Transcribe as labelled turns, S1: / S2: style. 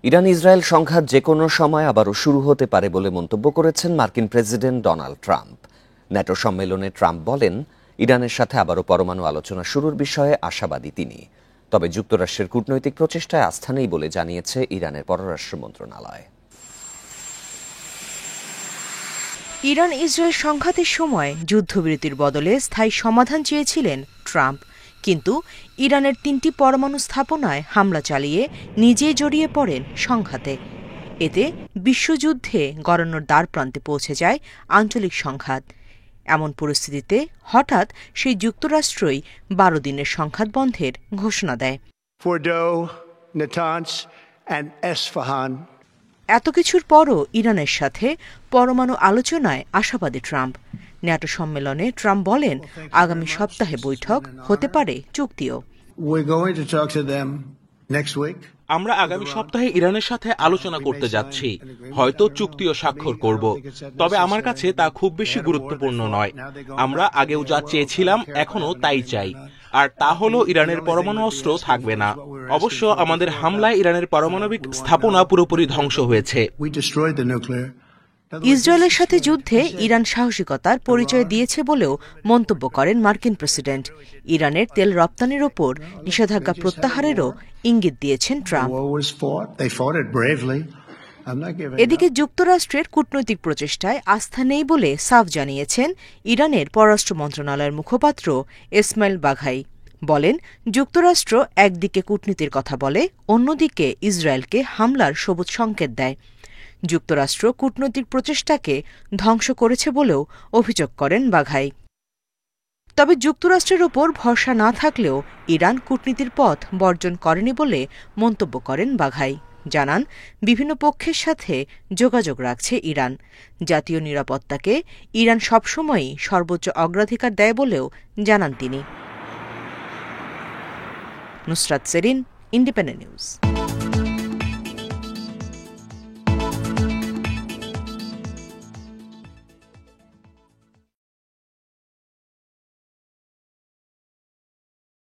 S1: Iran Israel সংঘাত যেকোনো সময় আবারও শুরু হতে পারে বলে মন্তব্য করেছেন মার্কিন প্রেসিডেন্ট ডোনাল্ড ট্রাম্প। ন্যাটো সম্মেলনে ট্রাম্প বলেন, ইরানের সাথে আবারও পরমাণু আলোচনা শুরুর বিষয়ে আশাবাদী তিনি। তবে যুক্তরাষ্ট্রের কূটনৈতিক প্রচেষ্টায় আস্থা নেই বলে জানিয়েছে ইরানের পররাষ্ট্র মন্ত্রণালয়।
S2: ইরান ইসরায়েল সংঘাতের সময় যুদ্ধবিরতির বদলে স্থায়ী সমাধান চেয়েছিলেন ট্রাম্প, কিন্তু ইরানের ৩টি পরমাণু স্থাপনায় হামলা চালিয়ে নিজেই জড়িয়ে পড়েন সংঘাতে। এতে বিশ্বযুদ্ধে গড়ানোর দ্বারপ্রান্তে পৌঁছে যায় আঞ্চলিক সংঘাত। এমন পরিস্থিতিতে হঠাৎ সেই যুক্তরাষ্ট্রই ১২ দিনের সংঘাত বন্ধের ঘোষণা দেয়। এত কিছুর পরও ইরানের সাথে পরমাণু আলোচনায় আশাবাদী ট্রাম্প। ন্যাটো সম্মেলনে ট্রাম্প বলেন, আগামী সপ্তাহে বৈঠক, হতে পারে চুক্তিও।
S3: আমরা আগামী সপ্তাহে ইরানের সাথে আলোচনা করতে যাচ্ছি, হয়তো চুক্তিও স্বাক্ষর করব। তবে আমার কাছে তা খুব বেশি গুরুত্বপূর্ণ নয়। আমরা আগেও যা চেয়েছিলাম এখনো তাই চাই, আর তা হলো ইরানের পরমাণু অস্ত্র থাকবে না। অবশ্য আমাদের হামলায় ইরানের পারমাণবিক স্থাপনা পুরোপুরি ধ্বংস হয়েছে।
S2: ইসরায়েলের সাথে যুদ্ধে ইরান সাহসিকতার পরিচয় দিয়েছে বলেও মন্তব্য করেন মার্কিন প্রেসিডেন্ট। ইরানের তেল রপ্তানির ওপর নিষেধাজ্ঞা প্রত্যাহারেরও ইঙ্গিত দিয়েছেন ট্রাম্প। এদিকে যুক্তরাষ্ট্রের কূটনৈতিক প্রচেষ্টায় আস্থা নেই বলে সাফ জানিয়েছেন ইরানের পররাষ্ট্র মন্ত্রণালয়ের মুখপাত্র ইসমাইল বাঘাই। বলেন, যুক্তরাষ্ট্র একদিকে কূটনীতির কথা বলে, অন্যদিকে ইসরায়েলকে হামলার সবুজ সংকেত দেয়। যুক্তরাষ্ট্র কূটনৈতিক প্রচেষ্টাকে ধ্বংস করেছে বলেও অভিযোগ করেন বাঘাই। তবে যুক্তরাষ্ট্রের ওপর ভরসা না থাকলেও ইরান কূটনীতির পথ বর্জন করেনি বলে মন্তব্য করেন বাঘাই। জানান, বিভিন্ন পক্ষের সাথে যোগাযোগ রাখছে ইরান। জাতীয় নিরাপত্তাকে ইরান সবসময়ই সর্বোচ্চ অগ্রাধিকার দেয় বলেও জানান তিনি। Nusrat Serin, independent news.